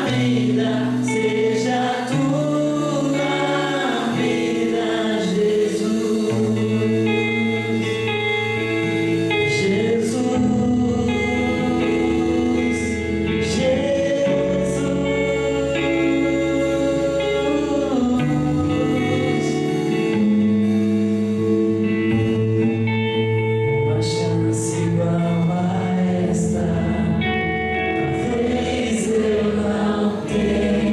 vida seja a tua vida, Jesus. Uma chance igual a esta, talvez eu não tenha.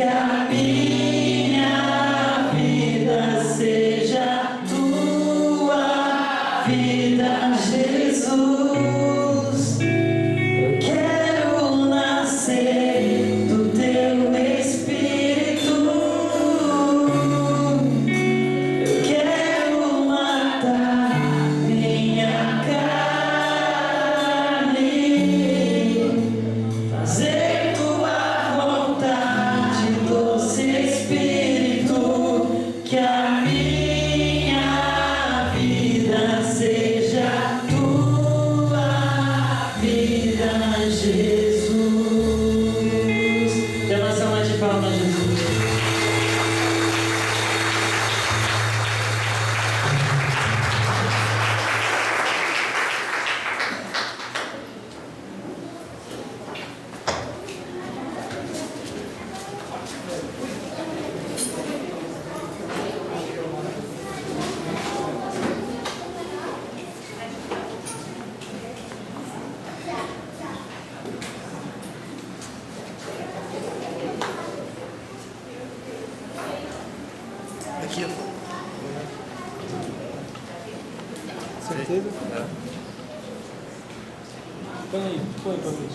que a minha vida seja tua vida, Jesus. Eu quero nascer do teu Espírito. Eu quero matar minha carne, fazer tua vontade, doce Espírito, que a minha vida seja tua vida, Jesus. Dê uma salva de palmas, Jesus. Aqui. Certeza? Põe aí, põe pra mim.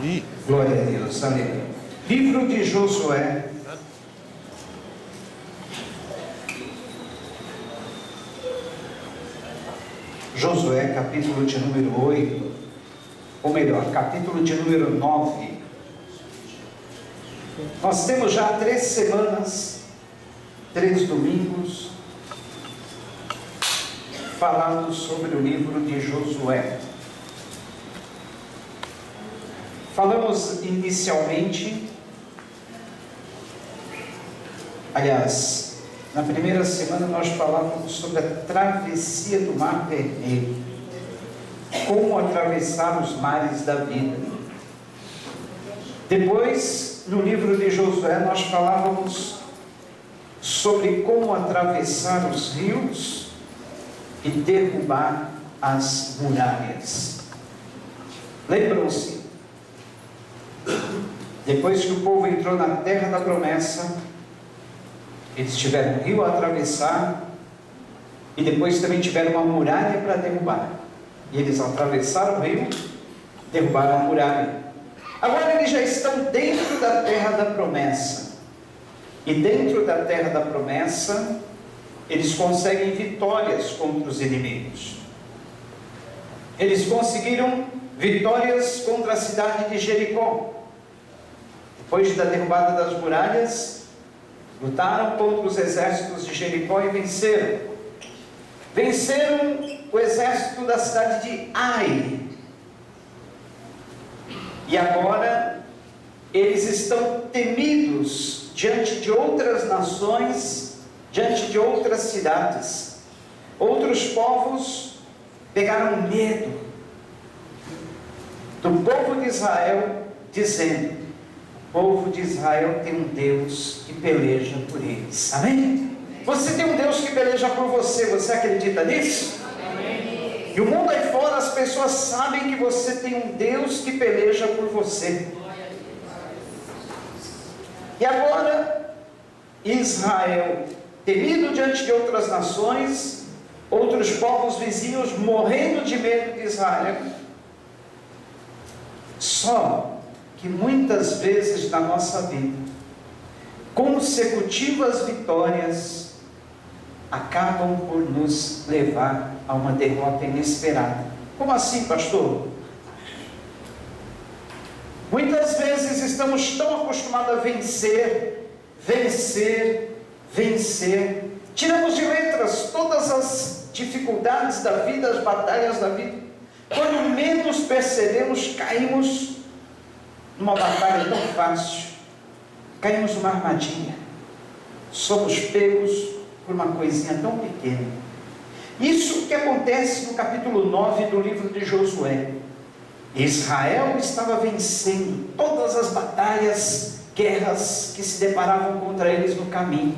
Ih, Glória a Deus, aleluia. Livro de Josué. Josué, capítulo de número 8, ou melhor, capítulo de número 9. Nós temos já 3 semanas, 3 domingos, falando sobre o livro de Josué. Falamos inicialmente, aliás, na primeira semana nós falávamos sobre a travessia do Mar Vermelho, como atravessar os mares da vida. Depois, no livro de Josué, nós falávamos sobre como atravessar os rios e derrubar as muralhas. Lembram-se? Depois que o povo entrou na terra da promessa, eles tiveram um rio a atravessar e depois também tiveram uma muralha para derrubar. E eles atravessaram o rio, derrubaram a muralha. Agora eles já estão dentro da terra da promessa. E dentro da terra da promessa, eles conseguem vitórias contra os inimigos. Eles conseguiram vitórias contra a cidade de Jericó. Depois da derrubada das muralhas, lutaram contra os exércitos de Jericó e venceram. Venceram o exército da cidade de Ai. E agora, eles estão temidos diante de outras nações, diante de outras cidades. Outros povos pegaram medo do povo de Israel, dizendo: o povo de Israel tem um Deus que peleja por eles. Amém? Você tem um Deus que peleja por você. Você acredita nisso? Amém. E o mundo aí fora, as pessoas sabem que você tem um Deus que peleja por você. E agora, Israel, temido diante de outras nações, outros povos vizinhos morrendo de medo de Israel. Só que muitas vezes na nossa vida, consecutivas vitórias acabam por nos levar a uma derrota inesperada. Como assim, pastor? Muitas vezes estamos tão acostumados a vencer, tiramos de letras todas as dificuldades da vida, as batalhas da vida. Quando menos percebemos, caímos numa batalha tão fácil, caímos numa armadilha, somos pegos por uma coisinha tão pequena. Isso que acontece no capítulo 9 do livro de Josué. Israel estava vencendo todas as batalhas, guerras que se deparavam contra eles no caminho.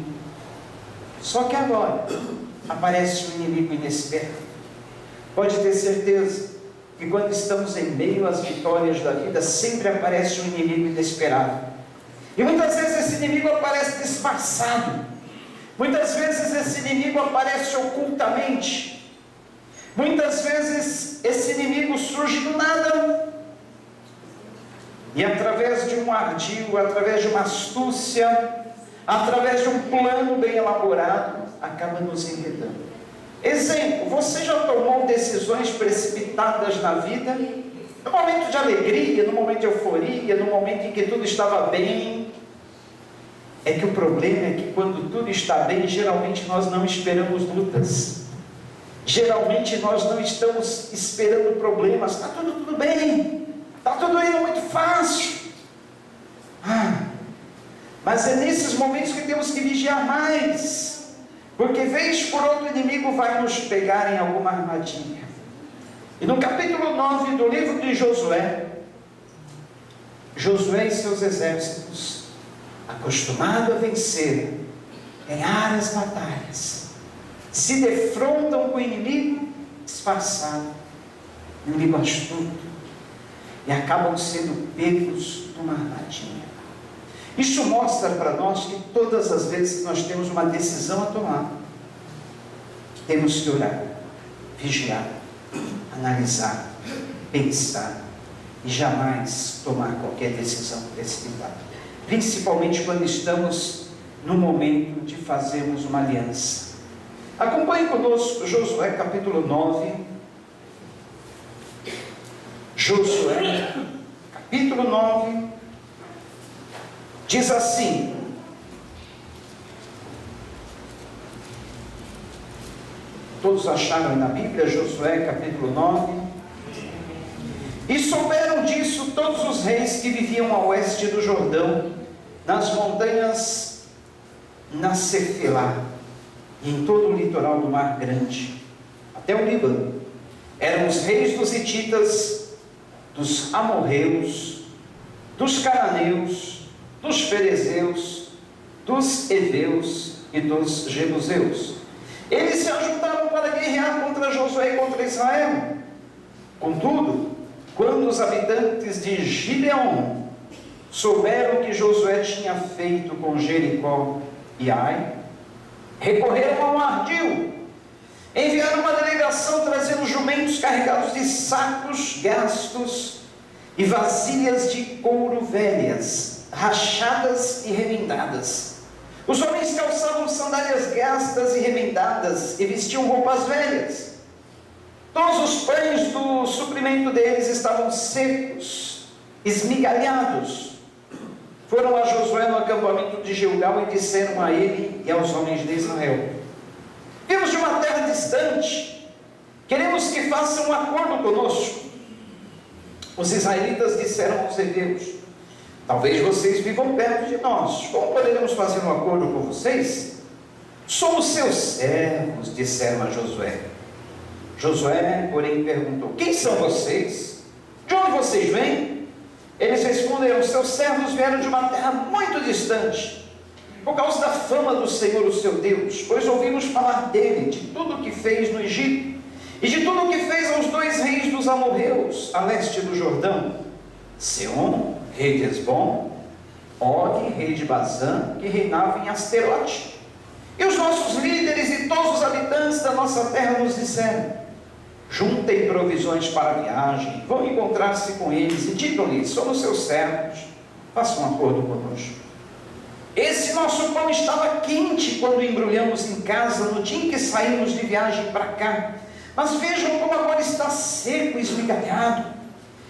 Só que agora, aparece um inimigo inesperado. Pode ter certeza que quando estamos em meio às vitórias da vida, sempre aparece um inimigo inesperado. E muitas vezes esse inimigo aparece disfarçado. Muitas vezes esse inimigo aparece ocultamente. Muitas vezes esse inimigo surge do nada. E através de um ardil, através de uma astúcia, através de um plano bem elaborado, acaba nos enredando. Exemplo, você já tomou decisões precipitadas na vida? No momento de alegria, no momento de euforia, no momento em que tudo estava bem. É que o problema é que quando tudo está bem, geralmente nós não esperamos lutas. Geralmente nós não estamos esperando problemas. Está tudo bem. Está tudo indo muito fácil. Mas é nesses momentos que temos que vigiar mais. Porque vez por outro o inimigo vai nos pegar em alguma armadilha. E no capítulo 9 do livro de Josué, Josué e seus exércitos, acostumado a vencer, ganhar as batalhas, se defrontam com o inimigo disfarçado, inimigo astuto, e acabam sendo pegos numa armadilha. Isso mostra para nós que todas as vezes que nós temos uma decisão a tomar, temos que orar, vigiar, analisar, pensar e jamais tomar qualquer decisão precipitada. Principalmente quando estamos no momento de fazermos uma aliança. Acompanhe conosco Josué capítulo 9. Josué capítulo 9. Diz assim: todos acharam aí na Bíblia, Josué capítulo 9. E souberam disso todos os reis que viviam a oeste do Jordão, nas montanhas Nasefilá, e em todo o litoral do Mar Grande, até o Líbano. Eram os reis dos hititas, dos amorreus, dos cananeus, dos ferezeus, dos heveus e dos jebuseus. Eles se ajuntaram para guerrear contra Josué e contra Israel. Contudo, quando os habitantes de Gibeon souberam que Josué tinha feito com Jericó e Ai, recorreram a um ardil. Enviaram uma delegação trazendo jumentos carregados de sacos gastos e vasilhas de couro velhas, rachadas e remendadas. Os homens calçavam sandálias gastas e remendadas e vestiam roupas velhas. Todos os pães do suprimento deles estavam secos, esmigalhados. Foram a Josué no acampamento de Gilgal e disseram a ele e aos homens de Israel: vimos de uma terra distante, queremos que façam um acordo conosco. Os israelitas disseram aos heveus: talvez vocês vivam perto de nós, como poderemos fazer um acordo com vocês? Somos seus servos, disseram a Josué. Josué, porém, perguntou: quem são vocês? De onde vocês vêm? Eles responderam: seus servos vieram de uma terra muito distante, por causa da fama do Senhor, o seu Deus, pois ouvimos falar dele, de tudo o que fez no Egito, e de tudo o que fez aos 2 reis dos amorreus, a leste do Jordão, Seom, rei de Esbom, Og, rei de Bazã, que reinava em Asterote. E os nossos líderes e todos os habitantes da nossa terra nos disseram: juntem provisões para a viagem, vão encontrar-se com eles e digam-lhes: somos seus servos, façam um acordo conosco. Esse nosso pão estava quente quando embrulhamos em casa no dia em que saímos de viagem para cá, mas vejam como agora está seco e esmigalhado.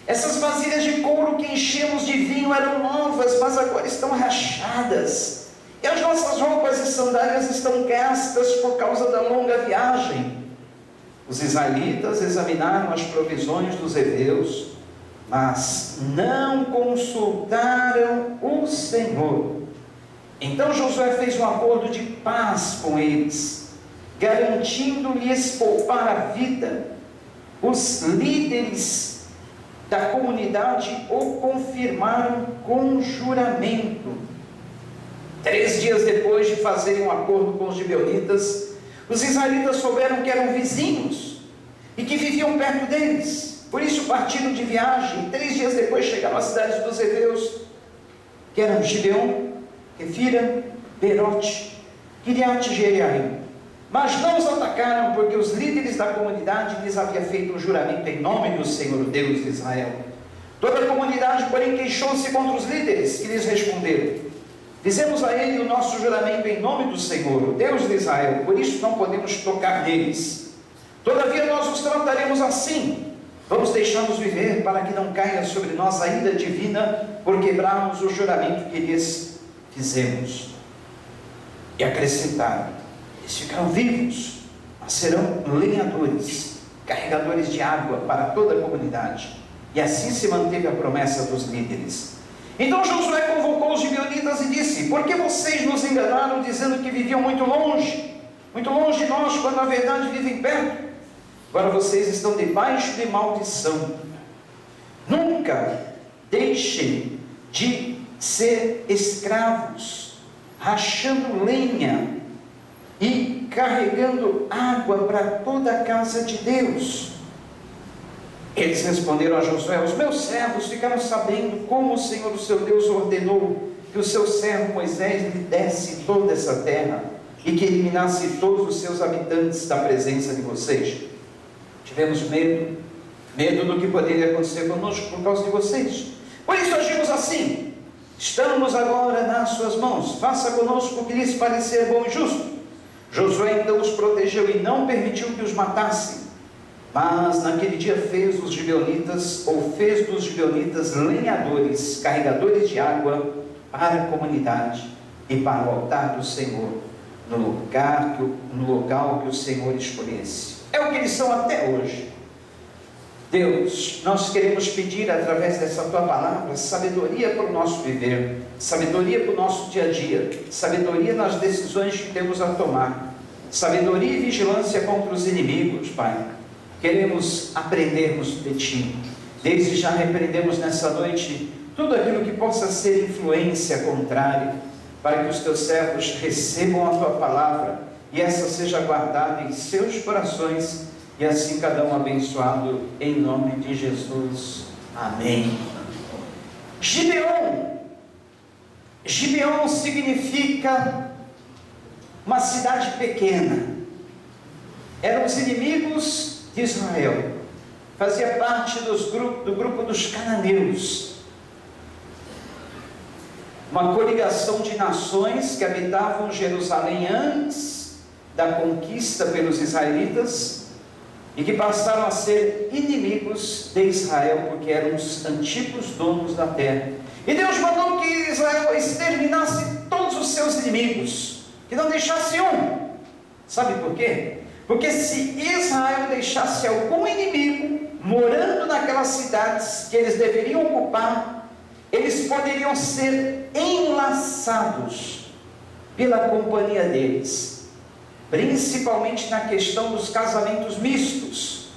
Essas vasilhas de couro que enchemos de vinho eram novas, mas agora estão rachadas, e as nossas roupas e sandálias estão gastas por causa da longa viagem. Os israelitas examinaram as provisões dos heveus, mas não consultaram o Senhor. Então Josué fez um acordo de paz com eles, garantindo-lhes poupar a vida. Os líderes da comunidade o confirmaram com juramento. 3 dias depois de fazerem um acordo com os gibeonitas, Os israelitas souberam que eram vizinhos e que viviam perto deles. Por isso partiram de viagem. 3 dias depois chegaram às cidades dos heveus, que eram Gibeon, Quefira, Berote, Kiriat Jearim. Mas não os atacaram, porque os líderes da comunidade lhes haviam feito um juramento em nome do Senhor Deus de Israel. Toda a comunidade, porém, queixou-se contra os líderes, que lhes responderam: fizemos a ele o nosso juramento em nome do Senhor, o Deus de Israel, por isso não podemos tocar neles. Todavia nós os trataremos assim. Vamos deixá-los viver, para que não caia sobre nós a ira divina, por quebrarmos o juramento que lhes fizemos. E acrescentaram: eles ficarão vivos, mas serão lenhadores, carregadores de água para toda a comunidade. E assim se manteve a promessa dos líderes. Então Josué convocou os gibeonitas e disse: por que vocês nos enganaram, dizendo que viviam muito longe de nós, quando na verdade vivem perto? Agora vocês estão debaixo de maldição. Nunca deixem de ser escravos, rachando lenha e carregando água para toda a casa de Deus. Eles responderam a Josué: os meus servos ficaram sabendo como o Senhor, o seu Deus, ordenou que o seu servo Moisés lhe desse toda essa terra e que eliminasse todos os seus habitantes da presença de vocês. Tivemos medo do que poderia acontecer conosco por causa de vocês. Por isso agimos assim. Estamos agora nas suas mãos. Faça conosco o que lhes parecer bom e justo. Josué então os protegeu e não permitiu que os matassem. Mas naquele dia fez dos gibeonitas lenhadores, carregadores de água para a comunidade e para o altar do Senhor, no local que o Senhor escolhesse. É o que eles são até hoje. Deus, nós queremos pedir através dessa tua palavra sabedoria para o nosso viver, sabedoria para o nosso dia a dia, sabedoria nas decisões que temos a tomar, sabedoria e vigilância contra os inimigos, Pai. Queremos aprendermos de Ti. Desde já repreendemos nessa noite tudo aquilo que possa ser influência contrária, para que os Teus servos recebam a Tua palavra e essa seja guardada em seus corações, e assim cada um abençoado em nome de Jesus. Amém. Gibeon significa uma cidade pequena. Eram os inimigos de Israel, fazia parte do grupo dos cananeus, uma coligação de nações que habitavam Jerusalém antes da conquista pelos israelitas e que passaram a ser inimigos de Israel, porque eram os antigos donos da terra. E Deus mandou que Israel exterminasse todos os seus inimigos, que não deixasse um. Sabe por quê? Porque se Israel deixasse algum inimigo morando naquelas cidades que eles deveriam ocupar, eles poderiam ser enlaçados pela companhia deles, principalmente na questão dos casamentos mistos.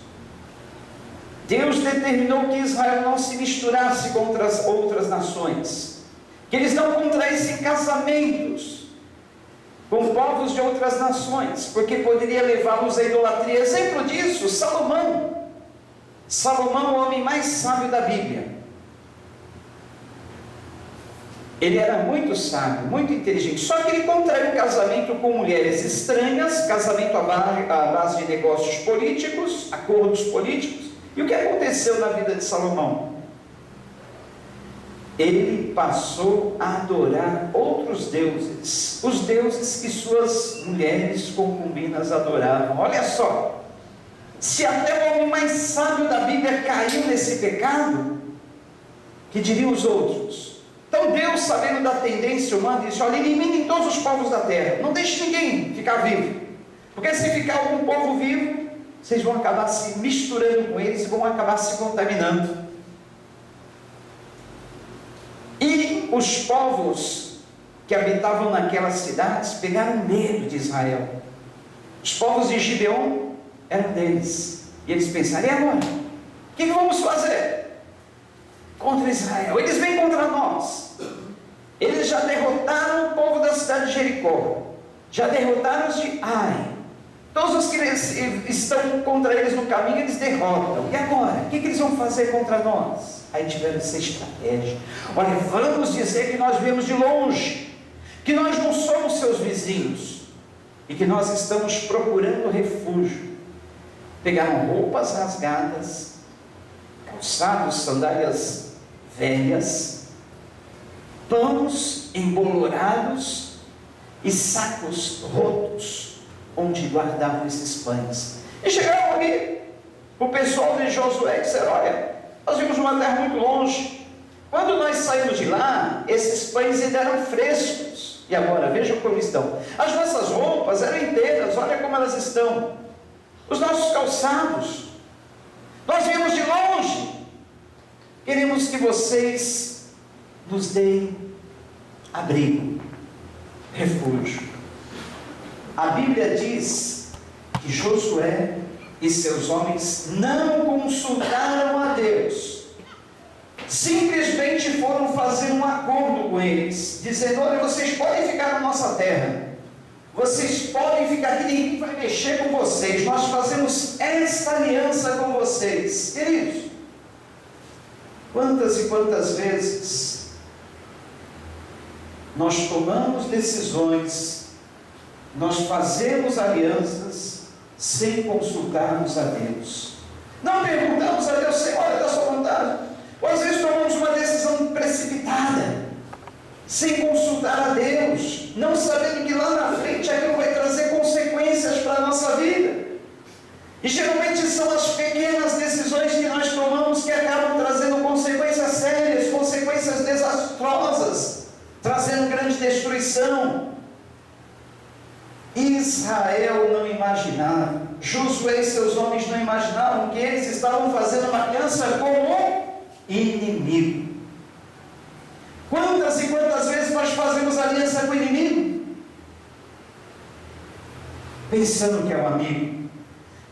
Deus determinou que Israel não se misturasse com outras nações, que eles não contraíssem casamentos com povos de outras nações, porque poderia levá-los à idolatria. Exemplo disso, Salomão, o homem mais sábio da Bíblia. Ele era muito sábio, muito inteligente, só que ele contraiu casamento com mulheres estranhas, casamento à base de negócios políticos, acordos políticos. E o que aconteceu na vida de Salomão? Ele passou a adorar outros deuses, os deuses que suas mulheres concubinas adoravam. Olha só, se até o homem mais sábio da Bíblia caiu nesse pecado, que diriam os outros? Então Deus, sabendo da tendência humana, disse: olha, eliminem todos os povos da terra, não deixe ninguém ficar vivo, porque se ficar algum povo vivo, vocês vão acabar se misturando com eles e vão acabar se contaminando. E os povos que habitavam naquelas cidades pegaram medo de Israel. Os povos de Gibeon eram deles, e eles pensaram: e agora? O que vamos fazer contra Israel? Eles vêm contra nós. Eles já derrotaram o povo da cidade de Jericó, já derrotaram os de Ai, Todos os que estão contra eles no caminho, eles derrotam. E agora? O que eles vão fazer contra nós? Aí tiveram essa estratégia. Olha, vamos dizer que nós viemos de longe, que nós não somos seus vizinhos, e que nós estamos procurando refúgio. Pegaram roupas rasgadas, calçados, sandálias velhas, pães embolorados e sacos rotos, onde guardavam esses pães. E chegaram ali, o pessoal de Josué disseram: olha, nós vimos uma terra muito longe. Quando nós saímos de lá, esses pães ainda eram frescos. E agora, vejam como estão. As nossas roupas eram inteiras, olha como elas estão. Os nossos calçados. Nós viemos de longe. Queremos que vocês nos deem abrigo, refúgio. A Bíblia diz que Josué e seus homens não consultaram a Deus, simplesmente foram fazer um acordo com eles, dizendo: olha, vocês podem ficar na nossa terra, vocês podem ficar aqui, ninguém vai mexer com vocês, nós fazemos esta aliança com vocês. Queridos, quantas e quantas vezes nós tomamos decisões, nós fazemos alianças sem consultarmos a Deus, não perguntamos a Deus: Senhor, é da sua vontade. Ou às vezes tomamos uma decisão precipitada, sem consultar a Deus, não sabendo que lá na frente aquilo vai trazer consequências para a nossa vida. E geralmente são as pequenas decisões que nós tomamos que acabam trazendo consequências sérias, consequências desastrosas, trazendo grande destruição. Israel não imaginava, Josué e seus homens não imaginavam que eles estavam fazendo uma aliança com o inimigo. Quantas e quantas vezes nós fazemos aliança com o inimigo, pensando que é um amigo?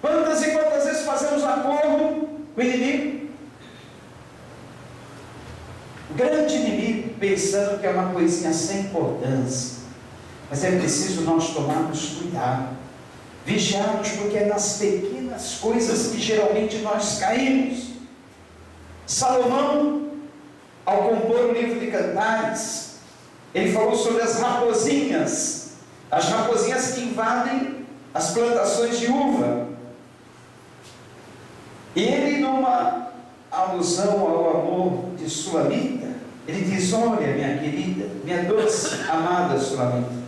Quantas e quantas vezes fazemos acordo com o inimigo, grande inimigo, pensando que é uma coisinha sem importância? Mas é preciso nós tomarmos cuidado, vigiarmos, porque é nas pequenas coisas que geralmente nós caímos. Salomão, ao compor o livro de Cantares, ele falou sobre as raposinhas que invadem as plantações de uva. E ele, numa alusão ao amor de Sulamita, ele diz: olha, minha querida, minha doce, amada Sulamita,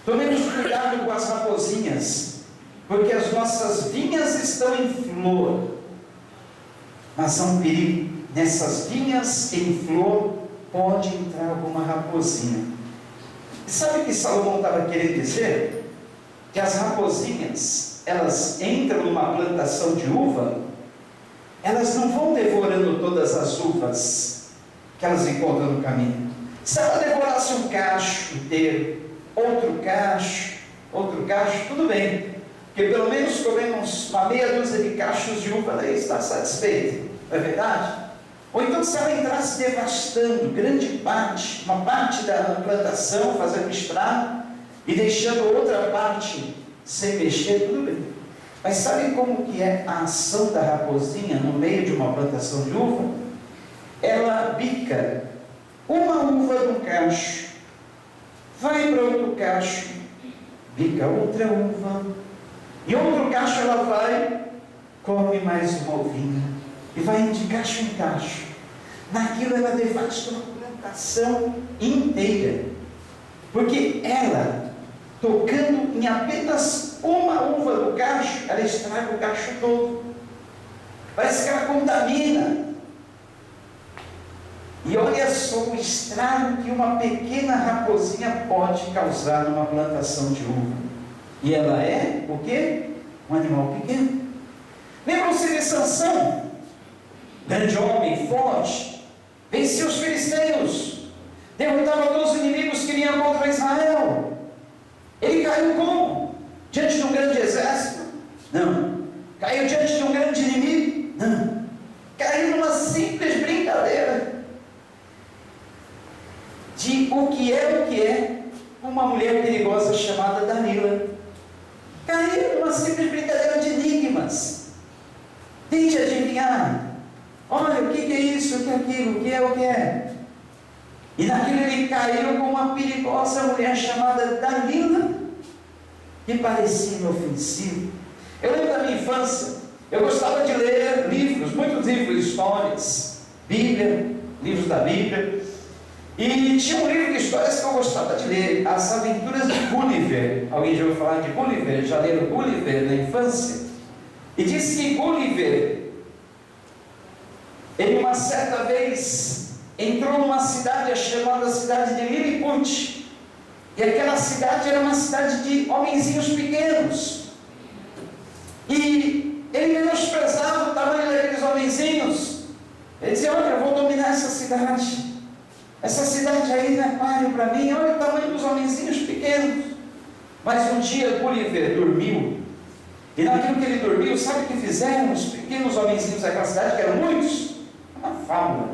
tomemos cuidado com as raposinhas, porque as nossas vinhas estão em flor, mas há um perigo. Nessas vinhas em flor pode entrar alguma raposinha. E sabe o que Salomão estava querendo dizer? Que as raposinhas, elas entram numa plantação de uva, elas não vão devorando todas as uvas que elas encontram no caminho. Se ela devorasse um cacho inteiro, outro cacho, tudo bem, porque pelo menos comendo uma meia dúzia de cachos de uva, ela está satisfeita, não é verdade? Ou então, se ela entrasse devastando uma parte da plantação, fazendo estrago, e deixando outra parte sem mexer, tudo bem. Mas sabe como que é a ação da raposinha no meio de uma plantação de uva? Ela bica uma uva de um cacho, vai para outro cacho, bica outra uva, e outro cacho ela vai, come mais uma uvinha, e vai de cacho em cacho. Naquilo ela devasta uma plantação inteira, porque ela, tocando em apenas uma uva do cacho, ela estraga o cacho todo. Parece que ela contamina. E olha só o estrago que uma pequena raposinha pode causar numa plantação de uva. E ela é o quê? Um animal pequeno. Lembram-se de Sansão? Grande homem, forte, vencia os filisteus, derrotava todos os inimigos que vinham contra Israel. Ele caiu como? Diante de um grande exército? Não. Caiu diante de um grande inimigo? Não. Caiu numa simples brincadeira de o que é uma mulher perigosa chamada Dalila. Caiu numa simples Tente adivinhar. Olha, o que é isso, o que é aquilo, o que é o que é. E naquilo ele caiu com uma perigosa mulher chamada Dalila, que parecia inofensivo. Eu lembro da minha infância, eu gostava de ler livros, muitos livros, histórias, Bíblia, livros da Bíblia. E tinha um livro de histórias que eu gostava de ler, As Aventuras de Gulliver. Alguém já ouviu falar de Gulliver? Já leram Gulliver na infância? E diz que Gulliver, ele uma certa vez entrou numa cidade chamada cidade de Lilliput. E aquela cidade era uma cidade de homenzinhos pequenos. E ele menosprezava o tamanho daqueles homenzinhos. Ele dizia: olha, eu vou dominar essa cidade. Essa cidade aí não é páreo para mim, olha o tamanho dos homenzinhos pequenos. Mas um dia Gulliver dormiu, e naquilo que ele dormiu, sabe o que fizeram os pequenos homenzinhos daquela cidade, que eram muitos? Uma fábula,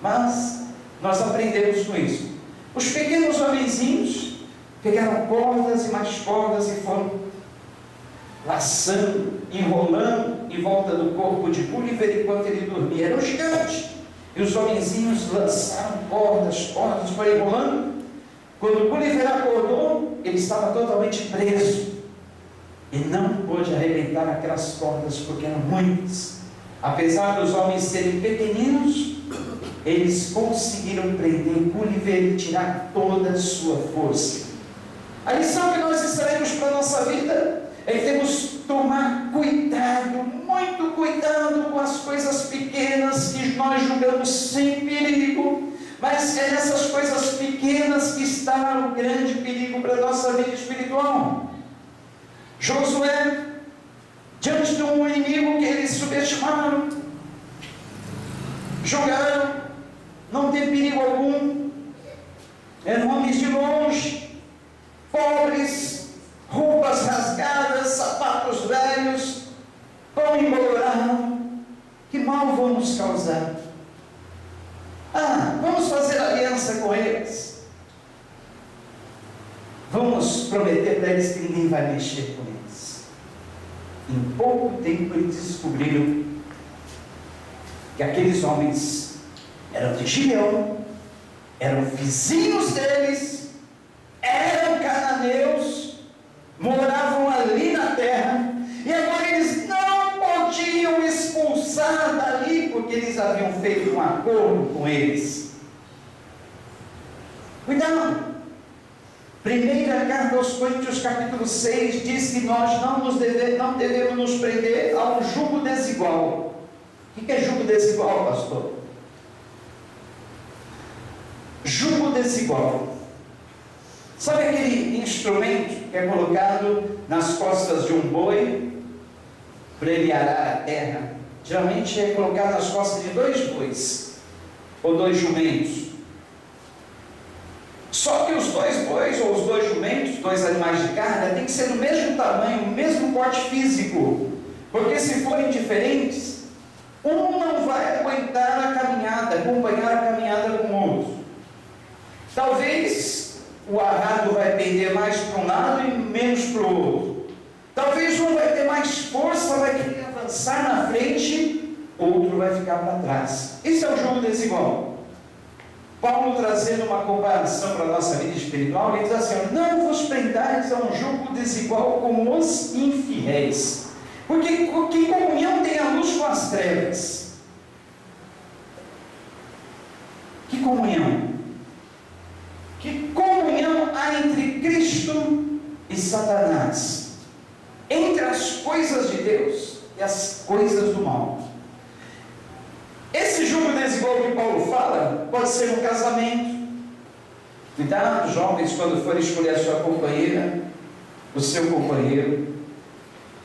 mas nós aprendemos com isso. Os pequenos homenzinhos pegaram cordas e mais cordas e foram laçando, enrolando em volta do corpo de Gulliver enquanto ele dormia. Era um gigante. E os homenzinhos lançaram cordas, foram enrolando. Quando Gulliver acordou, ele estava totalmente preso. E não pôde arrebentar aquelas cordas, porque eram muitas. Apesar dos homens serem pequeninos, eles conseguiram prender Gulliver e tirar toda a sua força. A lição que nós extraímos para a nossa vida é que temos que tomar cuidado, muito cuidado com as coisas pequenas que nós julgamos sem perigo, mas é nessas coisas pequenas que está o grande perigo para a nossa vida espiritual. Josué, diante de um inimigo que eles subestimaram, julgaram não ter perigo algum, eram homens de longe, pobres, roupas rasgadas, sapatos velhos, pão embolorado. Que mal vamos causar? Vamos fazer aliança com eles. Vamos prometer para eles que ninguém vai mexer com eles. Em pouco tempo eles descobriram que aqueles homens eram de Gibeão, eram vizinhos deles, eram cananeus, moravam ali na terra, e agora eles não podiam expulsar dali, porque eles haviam feito um acordo com eles. Cuidado! Primeira carta aos Coríntios, capítulo 6, diz que nós não devemos nos prender a um jugo desigual. O que é jugo desigual, pastor? Jugo desigual. Sabe aquele instrumento que é colocado nas costas de um boi para ele arar a terra? Geralmente é colocado nas costas de 2 bois ou 2 jumentos. Só que os 2 bois ou os 2 jumentos, 2 animais de carga, tem que ser do mesmo tamanho, o mesmo porte físico, porque se forem diferentes, um não vai aguentar a caminhada, acompanhar a caminhada com o outro. Talvez o arado vai pender mais para um lado e menos para o outro. Talvez um vai ter mais força, vai querer avançar na frente, outro vai ficar para trás. Isso é o jugo desigual. Paulo, trazendo uma comparação para a nossa vida espiritual, ele diz assim: não vos prendais a um jugo desigual como os infiéis, porque que comunhão tem a luz com as trevas? Que comunhão? Que comunhão há entre Cristo e Satanás? Entre as coisas de Deus e as coisas do mal. Esse jugo desigual que Paulo fala pode ser no casamento. Cuidado, jovens, quando forem escolher a sua companheira, o seu companheiro,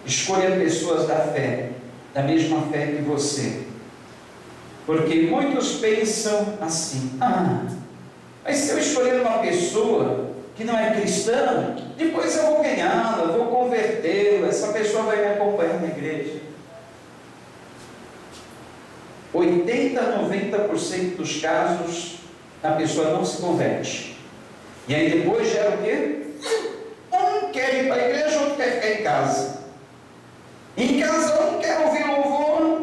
escolha pessoas da fé, da mesma fé que você. Porque muitos pensam assim: mas se eu escolher uma pessoa que não é cristã, depois eu vou ganhá-la, vou convertê-la, essa pessoa vai me acompanhar na igreja. 80% a 90% dos casos, a pessoa não se converte. E aí depois gera o quê? Um quer ir para a igreja, outro quer ficar em casa. Em casa um quer ouvir louvor,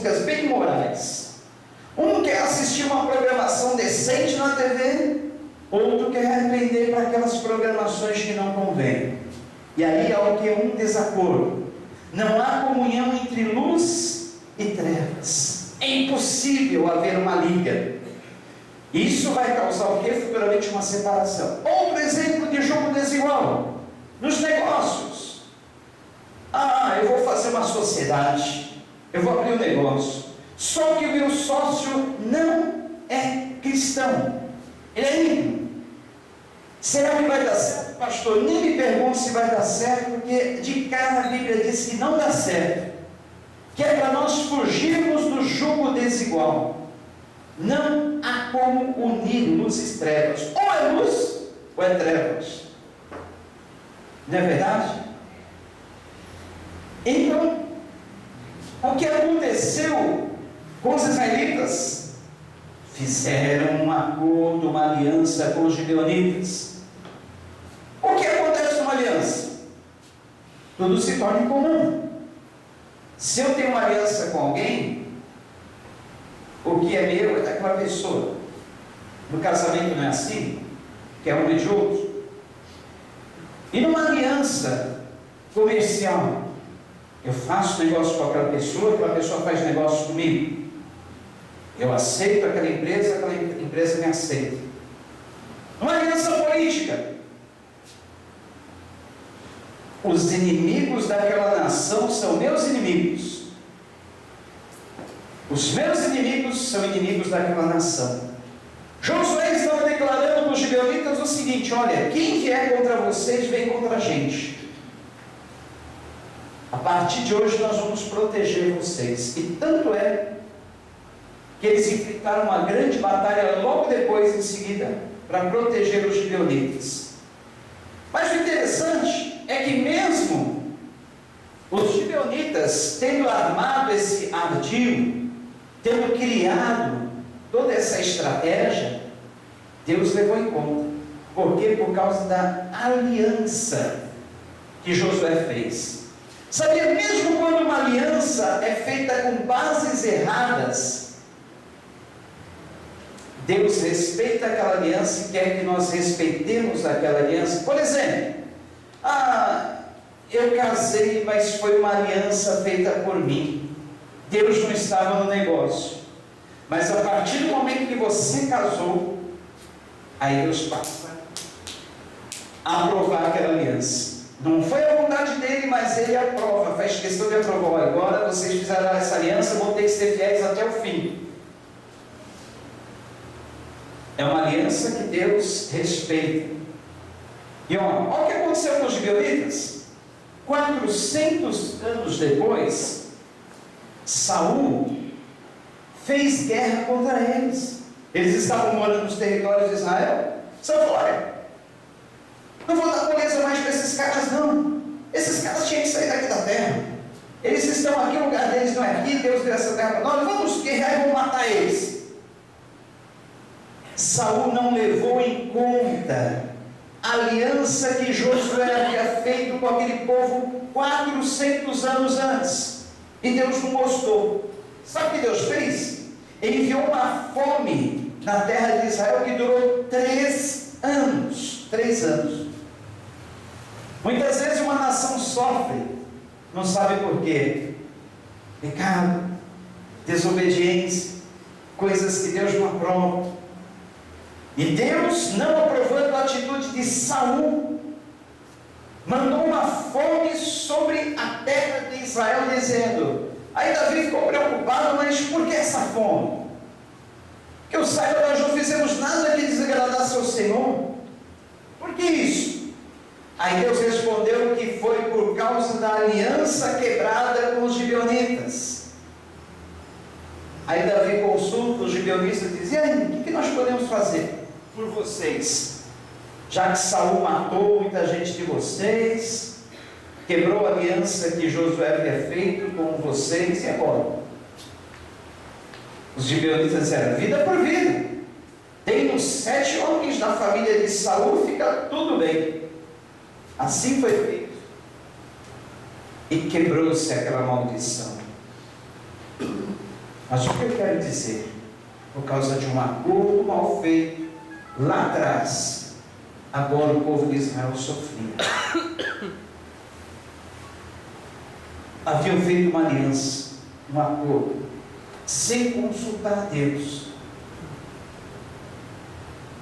músicas bem morais. Um quer assistir uma programação decente na TV, outro quer aprender para aquelas programações que não convêm. E aí há o que? Um desacordo. Não há comunhão entre luz e trevas. É impossível haver uma liga. Isso vai causar o que? Futuramente uma separação. Outro exemplo de jogo desigual. Nos negócios. Eu vou fazer uma sociedade. Eu vou abrir um negócio. Só que o meu sócio não é cristão. Ele é ímpio. Será que vai dar certo, pastor? Nem me pergunte se vai dar certo, porque de cara a Bíblia diz que não dá certo. Que é para nós fugirmos do jugo desigual. Não há como unir luz e trevas. Ou é luz, ou é trevas. Não é verdade? Então, o que aconteceu com os israelitas? Fizeram um acordo, uma aliança com os gibeonitas. O que acontece numa aliança? Tudo se torna comum. Se eu tenho uma aliança com alguém, o que é meu é daquela pessoa. No casamento não é assim? Que é um e de outro. E numa aliança comercial, eu faço negócio com aquela pessoa faz negócio comigo. Eu aceito aquela empresa me aceita. Uma aliança política. Os inimigos daquela nação são meus inimigos. Os meus inimigos são inimigos daquela nação. Josué estava declarando para os gibeonitas o seguinte: olha, quem vier contra vocês, vem contra a gente. A partir de hoje nós vamos proteger vocês. E tanto é que eles enfrentaram uma grande batalha logo depois, em seguida, para proteger os gibeonitas. Mas o interessante é que mesmo os gibeonitas, tendo armado esse ardil, tendo criado toda essa estratégia, Deus levou em conta. Por quê? Por causa da aliança que Josué fez. Sabia, mesmo quando uma aliança é feita com bases erradas, Deus respeita aquela aliança e quer que nós respeitemos aquela aliança. Por exemplo, eu casei, mas foi uma aliança feita por mim. Deus não estava no negócio. Mas a partir do momento que você casou, aí Deus passa a aprovar aquela aliança. Não foi a vontade dele, mas ele aprova, faz questão de aprovar. Agora vocês fizeram essa aliança, vão ter que ser fiéis até o fim. É uma aliança que Deus respeita. E olha o que aconteceu com os gibeonitas. 400 anos depois, Saul fez guerra contra eles. Eles estavam morando nos territórios de Israel. Saul falou: olha, não vou dar beleza mais para esses caras não. Esses caras tinham que sair daqui da terra. Eles estão aqui, o lugar deles não é aqui. Deus deu essa terra para nós. Vamos guerrear e vamos matar eles. Saul não levou em conta a aliança que Josué havia feito com aquele povo 400 anos antes. E Deus não gostou. Sabe o que Deus fez? Ele enviou uma fome na terra de Israel que durou 3 anos. 3 anos. Muitas vezes uma nação sofre, não sabe por quê. Pecado, desobediência, coisas que Deus não aprova. E Deus, não aprovando a atitude de Saul, mandou uma fome sobre a terra de Israel, dizendo. Aí Davi ficou preocupado: mas por que essa fome? Que eu saiba, nós não fizemos nada que desagradasse ao Senhor. Por que isso? Aí Deus respondeu que foi por causa da aliança quebrada com os gibeonitas. Aí Davi consulta os gibeonitas e diz: e aí, o que nós podemos fazer por vocês? Já que Saul matou muita gente de vocês, quebrou a aliança que Josué havia feito com vocês, e agora? Os gibeonitas disseram: vida por vida. Tem 7 homens na família de Saul, fica tudo bem. Assim foi feito. E quebrou-se aquela maldição. Mas o que eu quero dizer? Por causa de um acordo mal feito lá atrás, agora o povo de Israel sofria. Haviam feito uma aliança, um acordo, sem consultar a Deus.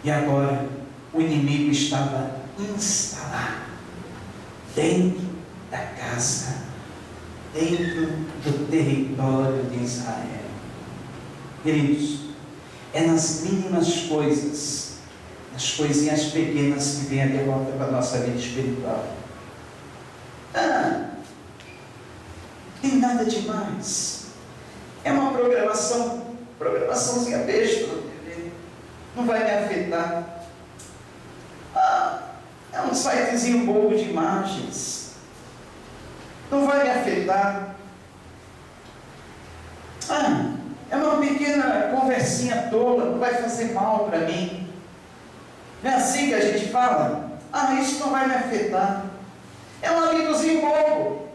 E agora o inimigo estava instalado dentro da casa, dentro do território de Israel. Queridos, é nas mínimas coisas, nas coisinhas pequenas que vem a derrota para a nossa vida espiritual. Tem nada demais. É uma programaçãozinha besta na TV. Não vai me afetar. É um sitezinho bobo de imagens. Não vai me afetar. É uma pequena conversinha tola, não vai fazer mal para mim. Não é assim que a gente fala? Isso não vai me afetar. É um amigozinho bobo.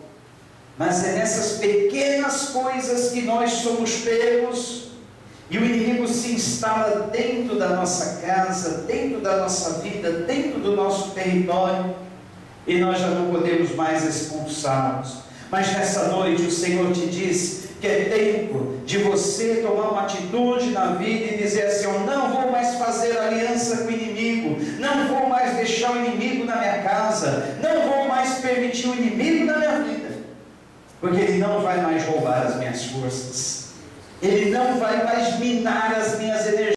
Mas é nessas pequenas coisas que nós somos pegos, e o inimigo se instala dentro da nossa casa, dentro da nossa vida, dentro do nosso território, e nós já não podemos mais expulsá-los. Mas nessa noite o Senhor te diz que é tempo de você tomar uma atitude na vida e dizer assim: eu não vou mais fazer aliança com o inimigo, não vou mais deixar o inimigo na minha casa, não vou mais permitir o inimigo na minha vida, porque ele não vai mais roubar as minhas forças, ele não vai mais minar as minhas energias.